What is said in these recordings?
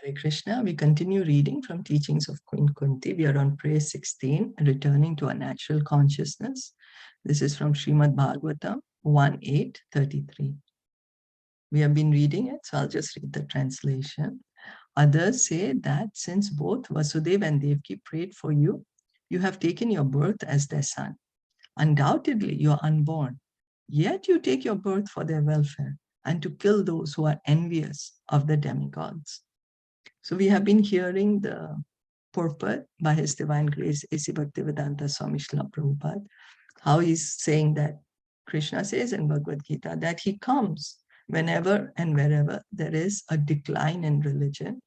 Hare Krishna. We continue reading from teachings of Queen Kunti. We are on prayer 16, returning to a natural consciousness. This is from Srimad Bhagavatam 1.8.33. We have been reading it, so I'll just read the translation. Others say that since both Vasudeva and Devaki prayed for you, you have taken your birth as their son. Undoubtedly, you are unborn, yet you take your birth for their welfare and to kill those who are envious of the demigods. So we have been hearing the purport by His Divine Grace, A.C. Bhaktivedanta Swami Srila Prabhupada, how he's saying that Krishna says in Bhagavad Gita that he comes whenever and wherever there is a decline in religion.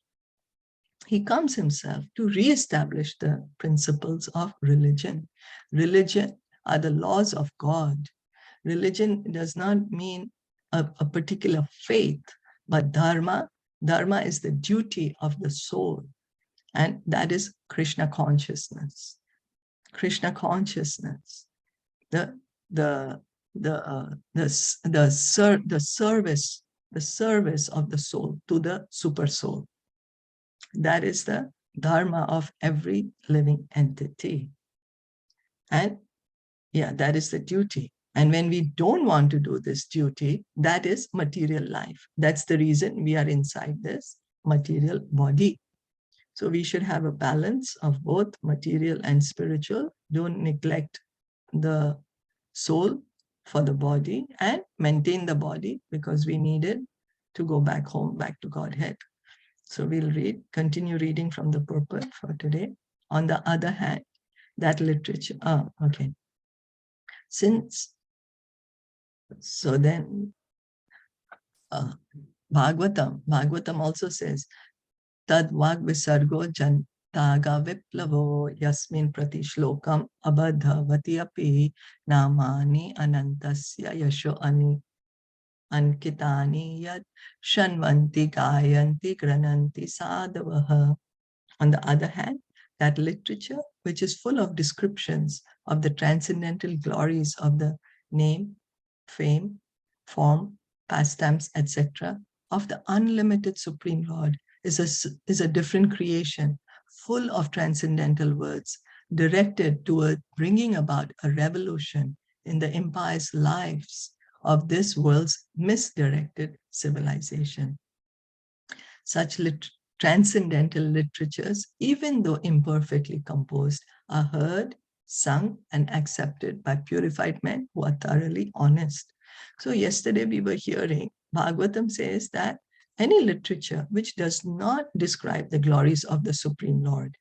He comes himself to re-establish the principles of religion. Religion are the laws of God. Religion does not mean a particular faith, but dharma. Dharma is the duty of the soul, and that is Krishna consciousness. Krishna consciousness, the service of the soul to the super soul. That is the dharma of every living entity. And yeah, that is the duty. And when we don't want to do this duty, that is material life. That's the reason we are inside this material body. So we should have a balance of both material and spiritual. Don't neglect the soul for the body, and maintain the body because we need it to go back home, back to Godhead. So we'll continue reading from the purport for today. On the other hand, that literature, so then Bhagavatam also says, Tad Vag Visargo Jantaga Viplavo Yasmin Prati Shlokam Abadhavati Api Namani Anantasya Yasho Ani Ankitani Yad Shanvanti Gayanti Grananti Sadavaha. On the other hand, that literature which is full of descriptions of the transcendental glories of the name, fame, form, pastimes, etc., of the unlimited Supreme Lord is a different creation, full of transcendental words, directed toward bringing about a revolution in the impious lives of this world's misdirected civilization. Such transcendental literatures, even though imperfectly composed, are heard, sung, and accepted by purified men who are thoroughly honest. So yesterday we were hearing, Bhagavatam says that any literature which does not describe the glories of the Supreme Lord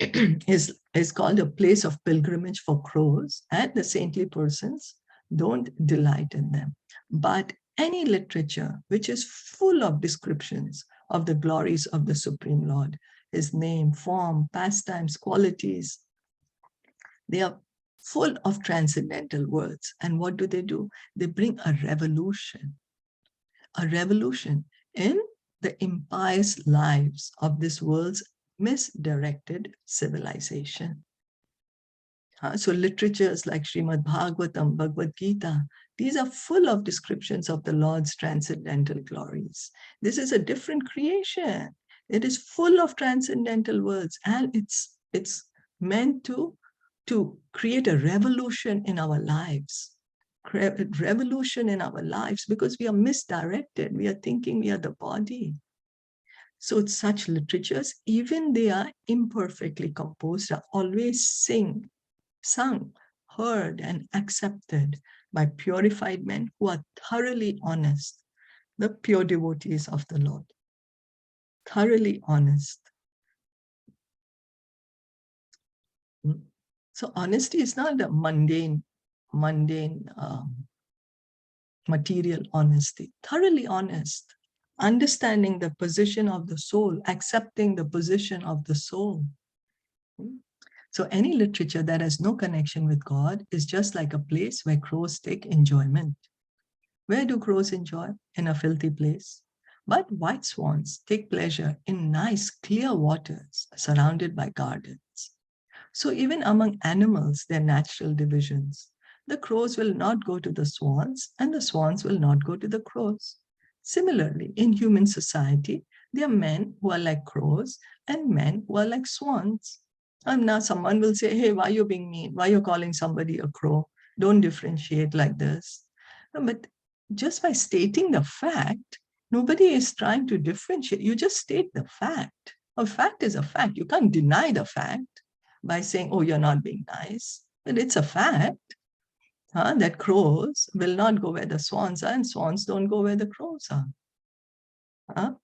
is called a place of pilgrimage for crows, and the saintly persons don't delight in them. But any literature which is full of descriptions of the glories of the Supreme Lord, His name, form, pastimes, qualities, they are full of transcendental words. And what do? They bring a revolution in the impious lives of this world's misdirected civilization. So literatures like Srimad Bhagavatam, Bhagavad Gita, these are full of descriptions of the Lord's transcendental glories. This is a different creation. It is full of transcendental words, and it's meant to create a revolution in our lives. Revolution in our lives, because we are misdirected. We are thinking we are the body. So such literatures, even they are imperfectly composed, are always sung, heard, and accepted by purified men who are thoroughly honest, the pure devotees of the Lord. Thoroughly honest. So honesty is not a mundane material honesty. Thoroughly honest, understanding the position of the soul, accepting the position of the soul. So any literature that has no connection with God is just like a place where crows take enjoyment. Where do crows enjoy? In a filthy place. But white swans take pleasure in nice, clear waters surrounded by gardens. So even among animals, there are natural divisions. The crows will not go to the swans, and the swans will not go to the crows. Similarly, in human society, There are men who are like crows and men who are like swans. And now someone will say, hey, why are you being mean? Why are you calling somebody a crow? Don't differentiate like this. But just by stating the fact, nobody is trying to differentiate. You just state the fact. A fact is a fact. You can't deny the fact by saying, oh, you're not being nice. But it's a fact that crows will not go where the swans are, and swans don't go where the crows are.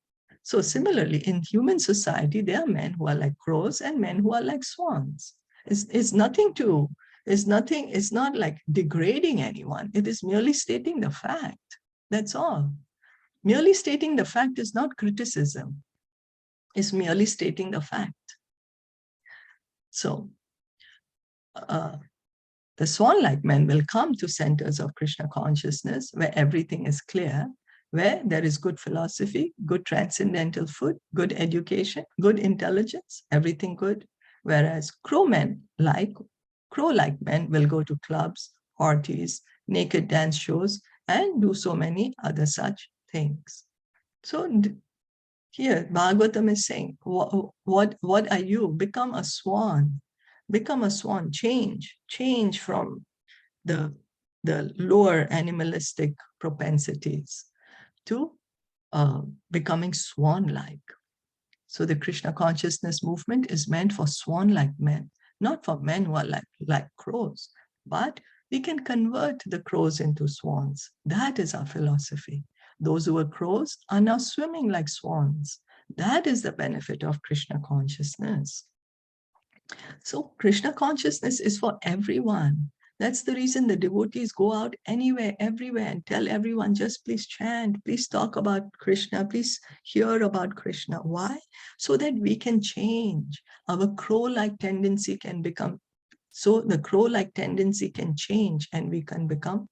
So similarly, in human society, there are men who are like crows and men who are like swans. It's not like degrading anyone. It is merely stating the fact. That's all. Merely stating the fact is not criticism. It's merely stating the fact. So the swan-like men will come to centers of Krishna consciousness where everything is clear, where there is good philosophy, good transcendental food, good education, good intelligence, everything good. Whereas crow-like men will go to clubs, parties, naked dance shows, and do so many other such things. So here, Bhagavatam is saying, what are you? Become a swan. Become a swan. Change from the lower animalistic propensities to becoming swan-like. So the Krishna consciousness movement is meant for swan-like men, not for men who are like crows. But we can convert the crows into swans. That is our philosophy. Those who were crows are now swimming like swans. That is the benefit of Krishna consciousness. So Krishna consciousness is for everyone. That's the reason the devotees go out anywhere, everywhere, and tell everyone, just please chant, please talk about Krishna, please hear about Krishna. Why? So that we can change. Our crow-like tendency can become, so the crow-like tendency can change and we can become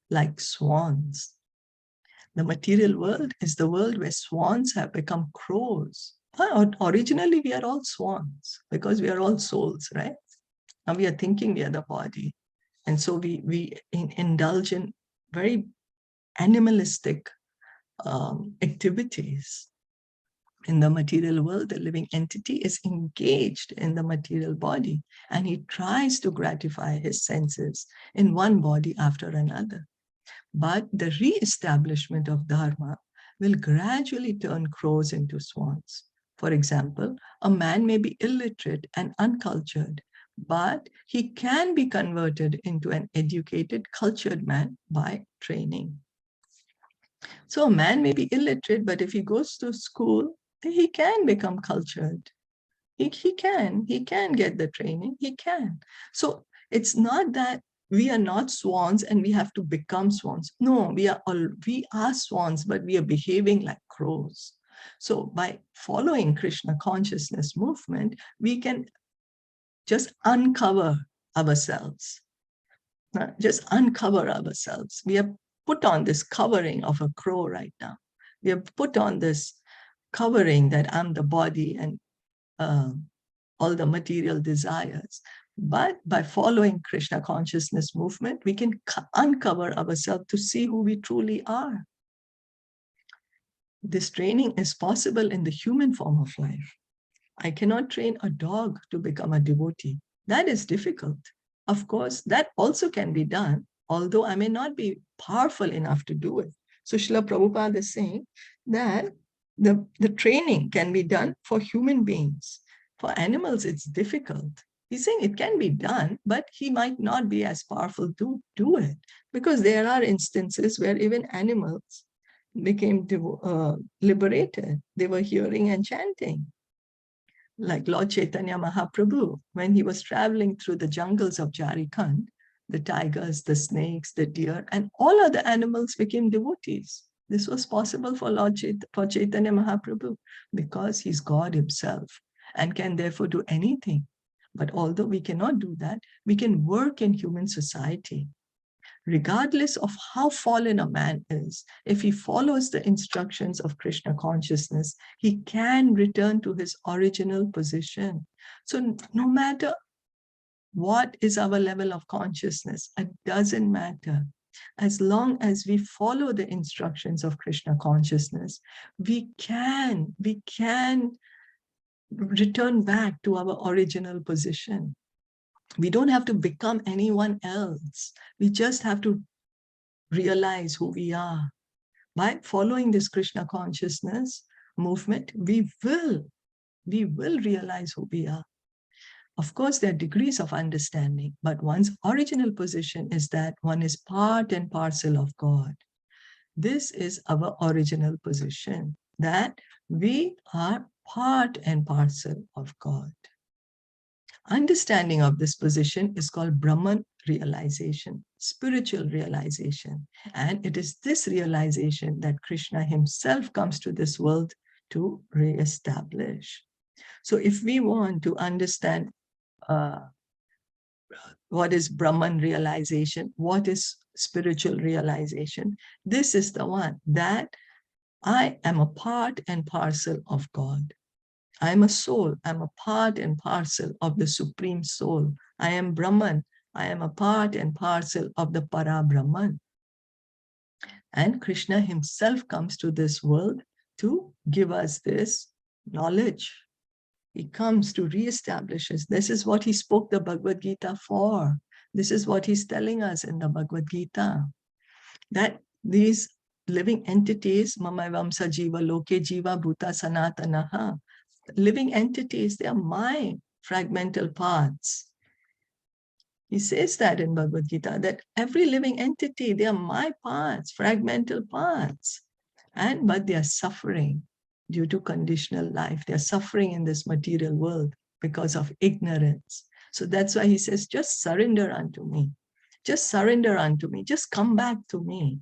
like swans. The material world is the world where swans have become crows. Originally, we are all swans because we are all souls, right? Now we are thinking we are the body. And so we indulge in very animalistic activities. In the material world, the living entity is engaged in the material body, and he tries to gratify his senses in one body after another. But the re-establishment of dharma will gradually turn crows into swans. For example, a man may be illiterate and uncultured, but he can be converted into an educated, cultured man by training. So a man may be illiterate, but if he goes to school, he can become cultured. He can get the training, he can. So it's not that we are not swans and we have to become swans. No, we are swans, but we are behaving like crows. So by following Krishna consciousness movement, we can just uncover ourselves. Just uncover ourselves. We have put on this covering of a crow right now. We have put on this covering that I'm the body and all the material desires. But by following Krishna consciousness movement, we can uncover ourselves to see who we truly are. This training is possible in the human form of life. I cannot train a dog to become a devotee. That is difficult. Of course, that also can be done, although I may not be powerful enough to do it. So Srila Prabhupada is saying that the training can be done for human beings. For animals, it's difficult. He's saying it can be done, but he might not be as powerful to do it, because there are instances where even animals became liberated. They were hearing and chanting. Like Lord Caitanya Mahaprabhu, when he was traveling through the jungles of Jharkhand, the tigers, the snakes, the deer, and all other animals became devotees. This was possible for for Chaitanya Mahaprabhu because he's God himself and can therefore do anything. But although we cannot do that, we can work in human society. Regardless of how fallen a man is, if he follows the instructions of Krishna consciousness, he can return to his original position. So no matter what is our level of consciousness, it doesn't matter. As long as we follow the instructions of Krishna consciousness, we can return back to our original position. We don't have to become anyone else. We just have to realize who we are. By following this Krishna consciousness movement, we will realize who we are. Of course, there are degrees of understanding, but one's original position is that one is part and parcel of God. This is our original position, that we are part and parcel of God. Understanding of this position is called Brahman realization, spiritual realization. And it is this realization that Krishna himself comes to this world to reestablish. So if we want to understand what is Brahman realization, what is spiritual realization, this is the one, that I am a part and parcel of God. I am a soul. I'm a part and parcel of the Supreme Soul. I am Brahman. I am a part and parcel of the Para Brahman. And Krishna himself comes to this world to give us this knowledge. He comes to reestablish us. This is what he spoke the Bhagavad Gita for. This is what he's telling us in the Bhagavad Gita, that these living entities, Mama Vamsa Jiva Loke Jiva Bhuta Sanatanaha, living entities, they are my fragmental parts. He says that in Bhagavad Gita, that every living entity, they are my parts, fragmental parts. But they are suffering due to conditional life. They are suffering in this material world because of ignorance. So that's why he says, just surrender unto me. Just surrender unto me. Just come back to me.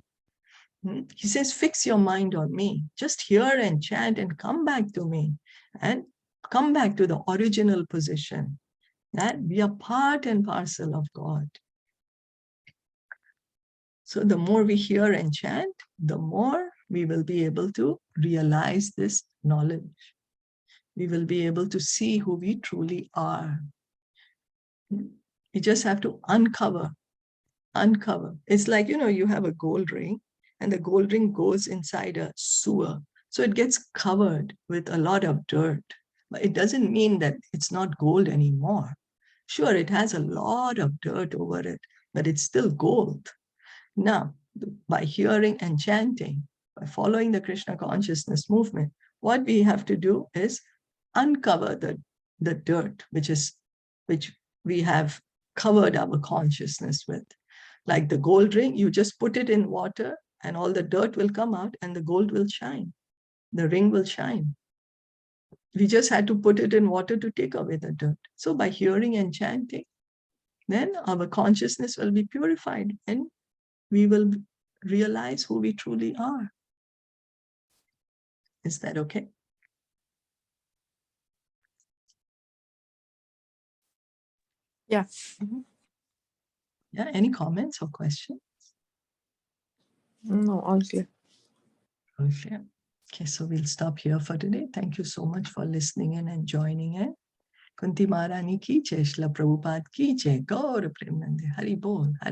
He says, fix your mind on me. Just hear and chant and come back to me. And come back to the original position, that we are part and parcel of God. So the more we hear and chant, the more we will be able to realize this knowledge. We will be able to see who we truly are. You just have to uncover. It's like, you have a gold ring, and the gold ring goes inside a sewer. So it gets covered with a lot of dirt. But it doesn't mean that it's not gold anymore. Sure, it has a lot of dirt over it, but it's still gold. Now, by hearing and chanting, by following the Krishna consciousness movement, what we have to do is uncover the dirt, which we have covered our consciousness with. Like the gold ring, you just put it in water and all the dirt will come out and the gold will shine. The ring will shine. We just had to put it in water to take away the dirt. So by hearing and chanting, then our consciousness will be purified and we will realize who we truly are. Is that okay? Yeah. Yeah, any comments or questions? No, all clear. Okay. Okay, so we'll stop here for today. Thank you so much for listening in and joining in. Kunti Maharani ki jai, Shila Prabhupada ki jai, Gaur Premanande, Hari Bol, Hari